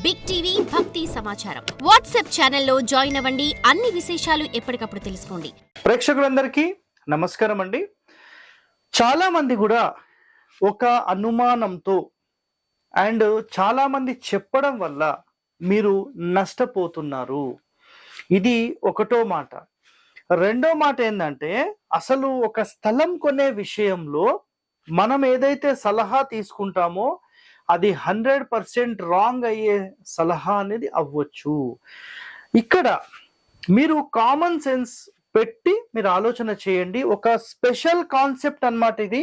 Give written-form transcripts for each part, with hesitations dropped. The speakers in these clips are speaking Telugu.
బిగ్ టీవీ భక్తి సమాచారం వాట్సాప్ ఛానల్లో జాయిన్ అవ్వండి. అన్ని విశేషాలు ఎప్పటికప్పుడు తెలుసుకోండి. ప్రేక్షకులందరికీ నమస్కారం అండి. చాలా మంది కూడా ఒక అనుమానంతో అండ్ చాలా మంది చెప్పడం వల్ల మీరు నష్టపోతున్నారు. ఇది ఒకటో మాట. రెండో మాట ఏంటంటే, అసలు ఒక స్థలం కొనే విషయంలో మనం ఏదైతే సలహా తీసుకుంటామో అది 100% రాంగ్ అయ్యే సలహా అనేది అవ్వచ్చు. ఇక్కడ మీరు కామన్ సెన్స్ పెట్టి మీరు ఆలోచన చేయండి. ఒక స్పెషల్ కాన్సెప్ట్ అన్నమాట ఇది.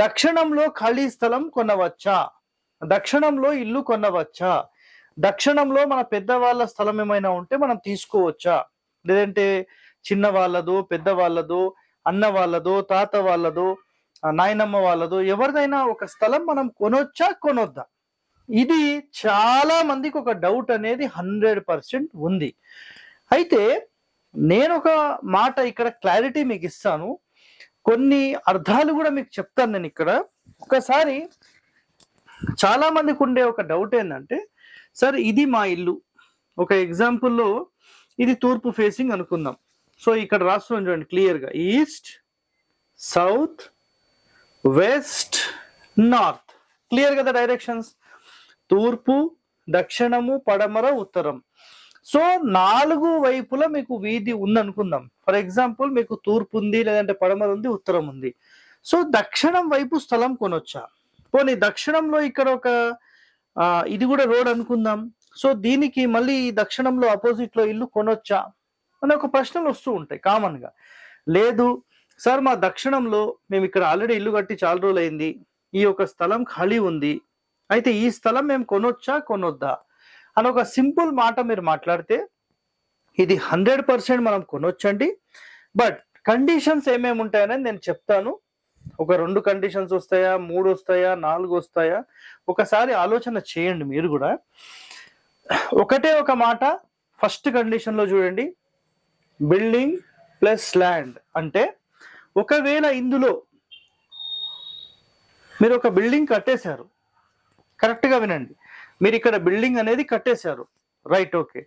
దక్షిణంలో ఖాళీ స్థలం కొనవచ్చా, దక్షిణంలో ఇల్లు కొనవచ్చా, దక్షిణంలో మన పెద్దవాళ్ళ స్థలం ఏమైనా ఉంటే మనం తీసుకోవచ్చా, లేదంటే చిన్న వాళ్ళదో పెద్ద వాళ్ళదో అన్న వాళ్ళదో తాత వాళ్ళదో నాయనమ్మ వాళ్ళదో ఎవరిదైనా ఒక స్థలం మనం కొనొచ్చా కొనొద్దా, ఇది చాలా మందికి ఒక డౌట్ అనేది 100% ఉంది. అయితే నేను ఒక మాట ఇక్కడ క్లారిటీ మీకు ఇస్తాను, కొన్ని అర్థాలు కూడా మీకు చెప్తాను నేను ఇక్కడ. ఒకసారి చాలా మందికి ఉండే ఒక డౌట్ ఏంటంటే, సార్ ఇది మా ఇల్లు, ఒక ఎగ్జాంపుల్లో ఇది తూర్పు ఫేసింగ్ అనుకుందాం. సో ఇక్కడ రాస్తున్నాను చూడండి క్లియర్గా, east, south, west, north, clear కదా డైరెక్షన్స్, తూర్పు, దక్షిణము, పడమర, ఉత్తరం. సో 4 వైపులా మీకు వీధి ఉంది అనుకుందాం. ఫర్ ఎగ్జాంపుల్ మీకు తూర్పు ఉంది, లేదంటే పడమర ఉంది, ఉత్తరం ఉంది. సో దక్షిణం వైపు స్థలం కొనొచ్చా, పోనీ దక్షిణంలో ఇక్కడ ఒక ఇది కూడా రోడ్ అనుకుందాం. సో దీనికి మళ్ళీ దక్షిణంలో ఆపోజిట్ లో ఇల్లు కొనొచ్చా అనే ఒక ప్రశ్నలు వస్తూ ఉంటాయి కామన్ గా. లేదు సార్, మా దక్షిణంలో మేము ఇక్కడ ఆల్రెడీ ఇల్లు కట్టి చాలా రోజులు అయింది, ఈ ఒక స్థలం ఖాళీ ఉంది, అయితే ఈ స్థలం మేము కొనొచ్చా కొనొద్దా అని ఒక సింపుల్ మాట మీరు మాట్లాడితే ఇది 100% మనం కొనొచ్చండి. బట్ కండిషన్స్ ఏమేమి ఉంటాయని నేను చెప్తాను. ఒక 2 కండిషన్స్ వస్తాయా, 3 వస్తాయా, 4 వస్తాయా, ఒకసారి ఆలోచన చేయండి మీరు కూడా. ఒకటే ఒక మాట, ఫస్ట్ కండిషన్ లో చూడండి, బిల్డింగ్ ప్లస్ ల్యాండ్. అంటే ఒకవేళ ఇందులో మీరు ఒక బిల్డింగ్ కట్టేశారు, కరెక్ట్గా వినండి, మీరు ఇక్కడ బిల్డింగ్ అనేది కట్టేశారు, రైట్, ఓకే.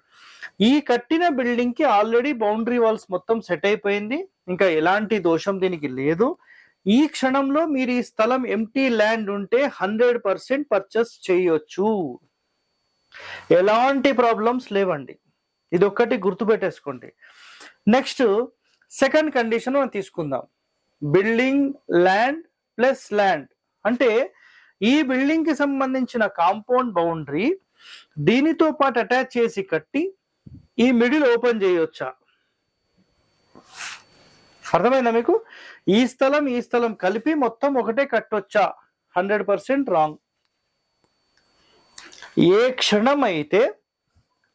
ఈ కట్టిన బిల్డింగ్ కి ఆల్రెడీ బౌండరీ వాల్స్ మొత్తం సెట్ అయిపోయింది, ఇంకా ఎలాంటి దోషం దీనికి లేదు. ఈ క్షణంలో మీరు ఈ స్థలం ఎంటీ ల్యాండ్ ఉంటే 100% పర్చేస్ చేయొచ్చు, ఎలాంటి ప్రాబ్లమ్స్ లేవండి. ఇది ఒక్కటి గుర్తుపెట్టేసుకోండి. నెక్స్ట్ సెకండ్ కండిషన్ మనం తీసుకుందాం, బిల్డింగ్ ల్యాండ్ ప్లస్ ల్యాండ్. అంటే ఈ బిల్డింగ్ కి సంబంధించిన కాంపౌండ్ బౌండరీ దీనితో పాటు అటాచ్ చేసి కట్టి ఈ మిడిల్ ఓపెన్ చేయొచ్చా, అర్థమైందా మీకు? ఈ స్థలం కలిపి మొత్తం ఒకటే కట్టొచ్చా, 100% రాంగ్. ఏ క్షణం అయితే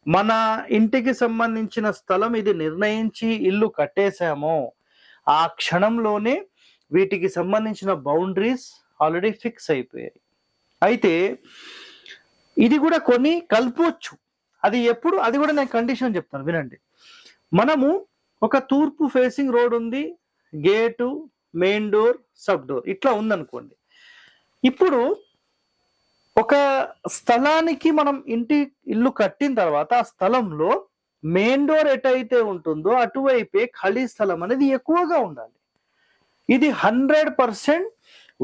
మన ఇంటికి సంబంధించిన స్థలం ఇది నిర్ణయించి ఇల్లు కట్టేశామో ఆ క్షణంలోనే వీటికి సంబంధించిన బౌండరీస్ ఆల్రెడీ ఫిక్స్ అయిపోయాయి. అయితే ఇది కూడా కొన్ని కలపవచ్చు. అది ఎప్పుడు, అది కూడా నేను కండిషన్ చెప్తాను వినండి. మనము ఒక తూర్పు ఫేసింగ్ రోడ్ ఉంది, gate, main door, sub door ఇట్లా ఉందనుకోండి. ఇప్పుడు ఒక స్థలానికి మనం ఇల్లు కట్టిన తర్వాత ఆ స్థలంలో మెయిన్ డోర్ ఎటైతే ఉంటుందో అటువైపే ఖాళీ స్థలం అనేది ఎక్కువగా ఉండాలి. ఇది 100%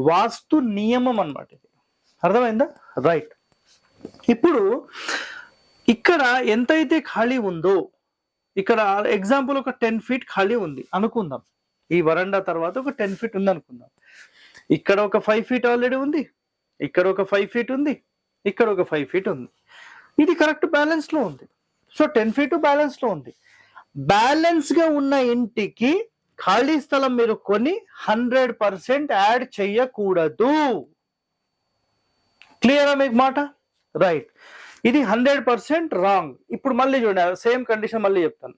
వాస్తు నియమం అన్నమాట. ఇది అర్థమైందా? రైట్. ఇప్పుడు ఇక్కడ ఎంతైతే ఖాళీ ఉందో, ఇక్కడ ఎగ్జాంపుల్ ఒక 10 feet ఖాళీ ఉంది అనుకుందాం, ఈ వరండా తర్వాత ఒక 10 feet ఉంది అనుకుందాం. ఇక్కడ ఒక 5 feet ఆల్రెడీ ఉంది, ఇక్కడ ఒక 5 feet ఉంది, ఇక్కడ ఒక 5 feet ఉంది. ఇది కరెక్ట్ బ్యాలెన్స్ లో ఉంది. సో 10 feet బ్యాలెన్స్ లో ఉంది. బ్యాలెన్స్ గా ఉన్న ఇంటికి ఖాళీ స్థలం మీరు కొని 100% యాడ్ చెయ్యకూడదు. క్లియరా మీకు మాట? రైట్. ఇది 100% రాంగ్. ఇప్పుడు మళ్ళీ చూడండి, సేమ్ కండిషన్ మళ్ళీ చెప్తాను.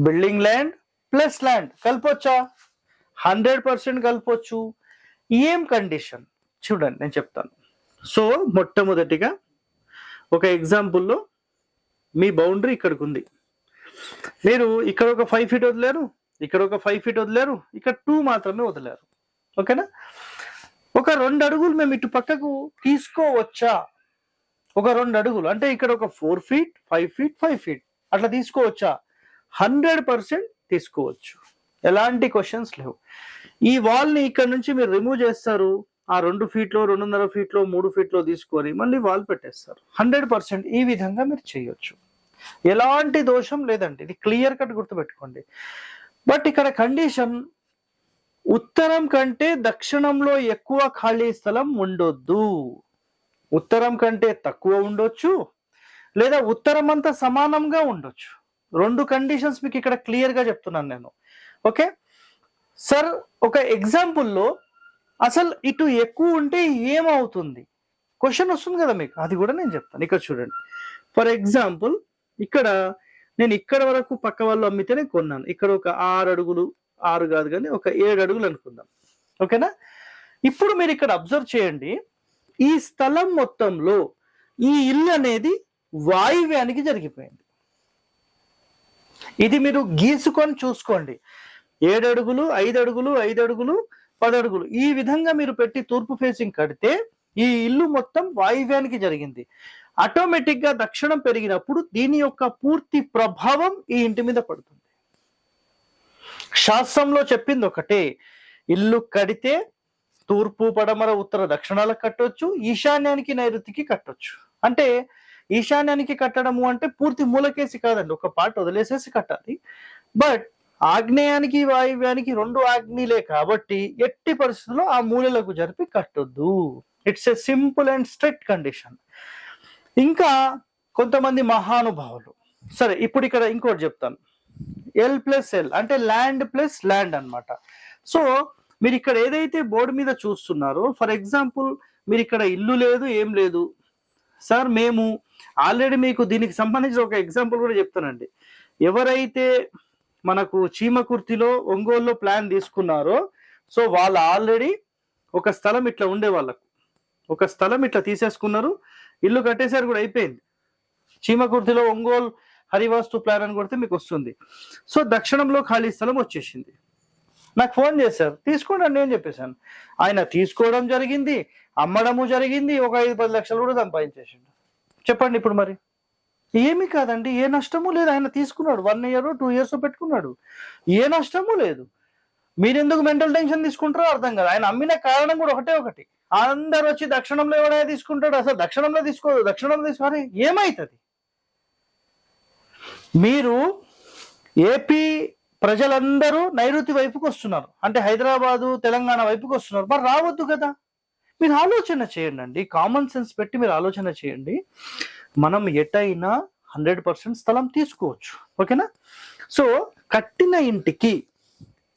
బిల్డింగ్ ల్యాండ్ ప్లస్ ల్యాండ్ కలపొచ్చా? 100% కలపొచ్చు. ఏం కండిషన్ చూడండి, నేను చెప్తాను. సో మొట్టమొదటిగా ఒక ఎగ్జాంపుల్లో మీ బౌండరీ ఇక్కడికి ఉంది, మీరు ఇక్కడ ఒక 5 feet వదిలేరు, ఇక్కడ ఒక 5 feet వదిలేరు, ఇక్కడ 2 మాత్రమే వదిలేరు, ఓకేనా? ఒక 2 అడుగులు మేము ఇటు పక్కకు తీసుకోవచ్చా ఒక 2 అడుగులు అంటే ఇక్కడ ఒక 4 feet 5 feet 5 feet అట్లా తీసుకోవచ్చా? 100% తీసుకోవచ్చు. ఎలాంటి క్వశ్చన్స్ లేవు. ఈ వాల్ని ఇక్కడ నుంచి మీరు రిమూవ్ చేస్తారు, ఆ 2 feetలో 2.5 feetలో 3 feetలో తీసుకొని మళ్ళీ వాల్ పెట్టేస్తారు. 100% ఈ విధంగా మీరు చేయొచ్చు. ఎలాంటి దోషం లేదండి, ఇది క్లియర్ కట్ గుర్తుపెట్టుకోండి. బట్ ఇక్కడ కండిషన్, ఉత్తరం కంటే దక్షిణంలో ఎక్కువ ఖాళీ స్థలం ఉండొద్దు. ఉత్తరం కంటే తక్కువ ఉండొచ్చు, లేదా ఉత్తరం అంతా సమానంగా ఉండొచ్చు. 2 కండిషన్స్ మీకు ఇక్కడ క్లియర్ గా చెప్తున్నాను నేను. ఓకే సార్, ఒక ఎగ్జాంపుల్లో అసలు ఇటు ఎక్కువ ఉంటే ఏమవుతుంది క్వశ్చన్ వస్తుంది కదా మీకు, అది కూడా నేను చెప్తాను. ఇక్కడ చూడండి, ఫర్ ఎగ్జాంపుల్ ఇక్కడ నేను ఇక్కడ వరకు పక్క వాళ్ళు అమ్మితేనే కొన్నాను. ఇక్కడ ఒక 6 అడుగులు, 6 కాదు కానీ ఒక 7 అడుగులు అనుకుందాం. ఓకేనా? ఇప్పుడు మీరు ఇక్కడ అబ్జర్వ్ చేయండి, ఈ స్థలం మొత్తంలో ఈ ఇల్లు అనేది వాయువ్యానికి జరిగిపోయింది. ఇది మీరు గీసుకొని చూసుకోండి. 7 అడుగులు 5 అడుగులు 5 అడుగులు 10 అడుగులు ఈ విధంగా మీరు పెట్టి తూర్పు ఫేసింగ్ కడితే ఈ ఇల్లు మొత్తం వాయువ్యానికి జరిగింది. ఆటోమేటిక్ గా దక్షిణం పెరిగినప్పుడు దీని యొక్క పూర్తి ప్రభావం ఈ ఇంటి మీద పడుతుంది. శాస్త్రంలో చెప్పింది ఒకటే, ఇల్లు కడితే తూర్పు పడమర ఉత్తర దక్షిణాలకు కట్టొచ్చు, ఈశాన్యానికి నైరుతికి కట్టొచ్చు. అంటే ఈశాన్యానికి కట్టడము అంటే పూర్తి మూలకేసి కాదండి, ఒక పార్ట్ వదిలేసేసి కట్టాలి. బట్ ఆగ్నేయానికి వాయువ్యానికి 2 ఆగ్నేయులే కాబట్టి ఎట్టి పరిస్థితుల్లో ఆ మూలలకు జరిపి కట్టొద్దు. It's a simple and strict condition. ఇంకా కొంతమంది మహానుభావులు, సరే ఇప్పుడు ఇక్కడ ఇంకోటి చెప్తాను, L+L అంటే ల్యాండ్ ప్లస్ ల్యాండ్ అన్నమాట. సో మీరు ఇక్కడ ఏదైతే బోర్డు మీద చూస్తున్నారో, ఫర్ ఎగ్జాంపుల్ మీరు ఇక్కడ ఇల్లు లేదు ఏం లేదు సార్, మేము ఆల్రెడీ మీకు దీనికి సంబంధించిన ఒక ఎగ్జాంపుల్ కూడా చెప్తానండి. ఎవరైతే మనకు చీమకుర్తిలో ఒంగోలులో ప్లాన్ తీసుకున్నారో, సో వాళ్ళు ఆల్రెడీ ఒక స్థలం ఇట్లా ఉండే వాళ్ళకు ఒక స్థలం ఇట్లా తీసేసుకున్నారు, ఇల్లు కట్టేసారు కూడా, అయిపోయింది. చీమకుర్తిలో ఒంగోలు హరివాస్తు ప్లాన్ అని కొడితే మీకు వస్తుంది. సో దక్షిణంలో ఖాళీ స్థలం వచ్చేసింది. నాకు ఫోన్ చేశారు, తీసుకోండి అని నేను చెప్పేశాను. ఆయన తీసుకోవడం జరిగింది, అమ్మడము జరిగింది, ఒక 5-10 లక్షలు కూడా సంపాదించేసిండు. చెప్పండి ఇప్పుడు మరి ఏమి కాదండి, ఏ నష్టము లేదు. ఆయన తీసుకున్నాడు, 1 year 2 years పెట్టుకున్నాడు, ఏ నష్టము లేదు. మీరెందుకు మెంటల్ టెన్షన్ తీసుకుంటారో అర్థం కాదు. ఆయన అమ్మిన కారణం కూడా ఒకటి, అందరు వచ్చి దక్షిణంలో ఎవడైనా తీసుకుంటాడు, అసలు దక్షిణంలో తీసుకోదు, దక్షిణంలో తీసుకోవాలి, ఏమైతుంది? మీరు ఏపీ ప్రజలందరూ నైరుతి వైపుకి వస్తున్నారు, అంటే హైదరాబాదు తెలంగాణ వైపుకి వస్తున్నారు, మరి రావద్దు కదా. మీరు ఆలోచన చేయండి, కామన్ సెన్స్ పెట్టి మీరు ఆలోచన చేయండి. మనం ఎటైనా 100% స్థలం తీసుకోవచ్చు. ఓకేనా? సో కట్టిన ఇంటికి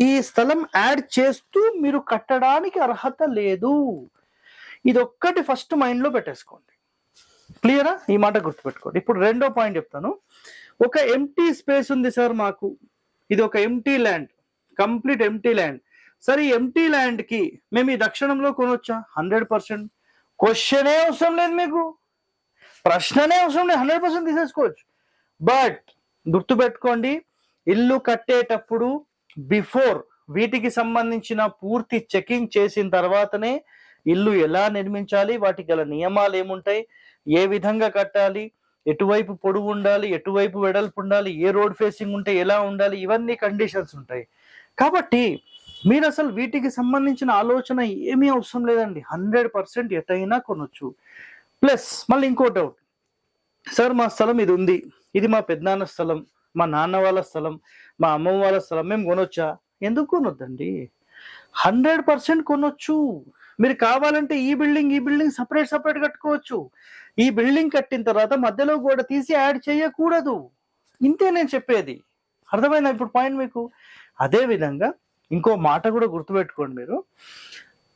ఈ స్థలం యాడ్ చేస్తూ మీరు కట్టడానికి అర్హత లేదు. ఇది ఒక్కటి ఫస్ట్ మైండ్లో పెట్టేసుకోండి. క్లియరా? ఈ మాట గుర్తుపెట్టుకోండి. ఇప్పుడు రెండో పాయింట్ చెప్తాను. ఒక ఎంటీ స్పేస్ ఉంది సార్ మాకు, ఇది ఒక empty land, complete empty land. సరే, ఈ ఎంటీ ల్యాండ్ కి మేము ఈ దక్షిణంలో కొనొచ్చా? 100%. క్వశ్చనే అవసరం లేదు, మీకు ప్రశ్ననే అవసరం లేదు, 100% తీసేసుకోవచ్చు. బట్ గుర్తుపెట్టుకోండి, ఇల్లు కట్టేటప్పుడు బిఫోర్ వీటికి సంబంధించిన పూర్తి చెకింగ్ చేసిన తర్వాతనే ఇల్లు ఎలా నిర్మించాలి, వాటికి గల నియమాలు ఏముంటాయి, ఏ విధంగా కట్టాలి, ఎటువైపు పొడుగు ఉండాలి, ఎటువైపు వెడల్పు ఉండాలి, ఏ రోడ్ ఫేసింగ్ ఉంటే ఎలా ఉండాలి, ఇవన్నీ కండిషన్స్ ఉంటాయి. కాబట్టి మీరు అసలు వీటికి సంబంధించిన ఆలోచన ఏమీ అవసరం లేదండి, 100% ఎటైనా కొనొచ్చు. ప్లస్ మళ్ళీ ఇంకో డౌట్, సార్ మా స్థలం ఇది ఉంది, ఇది మా పెద్దనాన్న స్థలం, మా నాన్న వాళ్ళ స్థలం, మా అమ్మమ్మ వాళ్ళ స్థలం, మేము కొనొచ్చా? ఎందుకు కొనొద్దండి, 100% కొనొచ్చు. మీరు కావాలంటే ఈ బిల్డింగ్ సపరేట్ కట్టుకోవచ్చు. ఈ బిల్డింగ్ కట్టిన తర్వాత మధ్యలో గోడ తీసి యాడ్ చేయకూడదు. ఇంతే నేను చెప్పేది, అర్థమైందా ఇప్పుడు పాయింట్ మీకు? అదే విధంగా ఇంకో మాట కూడా గుర్తుపెట్టుకోండి మీరు,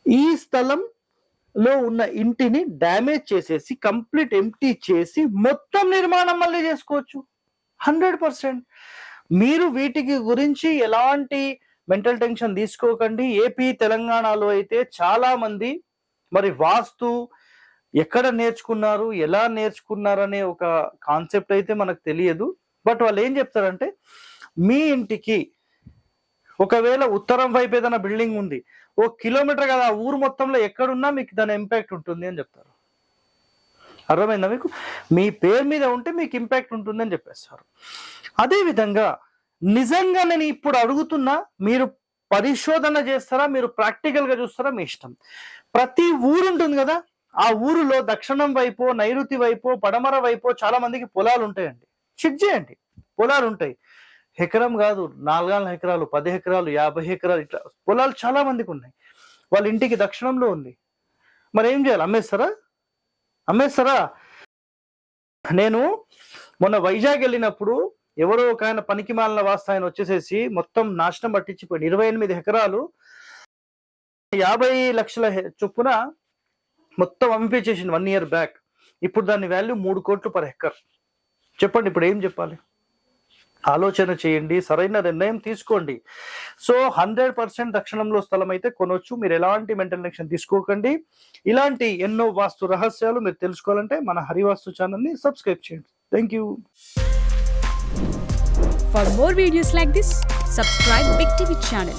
ఈ స్థలంలో ఉన్న ఇంటిని డ్యామేజ్ చేసేసి కంప్లీట్ ఎంప్టీ చేసి మొత్తం నిర్మాణం మళ్ళీ చేసుకోవచ్చు 100%. మీరు వీటికి గురించి ఎలాంటి మెంటల్ టెన్షన్ తీసుకోకండి. ఏపీ తెలంగాణలో అయితే చాలా మంది మరి వాస్తు ఎక్కడ నేర్చుకున్నారు, ఎలా నేర్చుకున్నారు అనే ఒక కాన్సెప్ట్ అయితే మనకు తెలియదు. బట్ వాళ్ళు ఏం చెప్తారంటే, మీ ఇంటికి ఒకవేళ ఉత్తరం వైపు ఏదైనా బిల్డింగ్ ఉంది, 1 kilometer కదా, ఊరు మొత్తంలో ఎక్కడున్నా మీకు దాని ఇంపాక్ట్ ఉంటుంది అని చెప్తారు. అర్థమైందా మీకు? మీ పేరు మీద ఉంటే మీకు ఇంపాక్ట్ ఉంటుందని చెప్పేస్తారు. అదేవిధంగా నిజంగా నేను ఇప్పుడు అడుగుతున్నా, మీరు పరిశోధన చేస్తారా, మీరు ప్రాక్టికల్గా చూస్తారా, మీ ఇష్టం. ప్రతి ఊరు ఉంటుంది కదా, ఆ ఊరిలో దక్షిణం వైపు, నైరుతి వైపు, పడమర వైపు చాలా మందికి పొలాలు ఉంటాయండి. చెక్ చేయండి, పొలాలు ఉంటాయి. ఎకరం కాదు, 4 ఎకరాలు, 10 ఎకరాలు, 50 ఎకరాలు, ఇట్లా పొలాలు చాలా మందికి ఉన్నాయి. వాళ్ళ ఇంటికి దక్షిణంలో ఉంది. మరి ఏం చేయాలి? అమ్మేస్తారా? నేను మొన్న వైజాగ్ వెళ్ళినప్పుడు ఎవరో ఒక ఆయన పనికి మాలిన వాస్త ఆయన వచ్చేసేసి మొత్తం నాశనం పట్టించిపోయింది. 28 ఎకరాలు 50 లక్షల చొప్పున మొత్తం అమ్మించేసింది 1 year బ్యాక్. ఇప్పుడు దాని వాల్యూ 3 కోట్లు పర్ ఎకర్. చెప్పండి, ఇప్పుడు ఏం చెప్పాలి? ఆలోచన చేయండి, సరైన నిర్ణయం తీసుకోండి. సో 100% దక్షిణంలో స్థలం అయితే కొనవచ్చు. మీరు ఎలాంటి మెంటల్ టెన్షన్ తీసుకోకండి. ఇలాంటి ఎన్నో వాస్తు రహస్యాలు మీరు తెలుసుకోవాలంటే మన హరివాస్తు ఛానల్ని సబ్స్క్రైబ్ చేయండి. Thank you. For more videos like this, subscribe Big TV channel.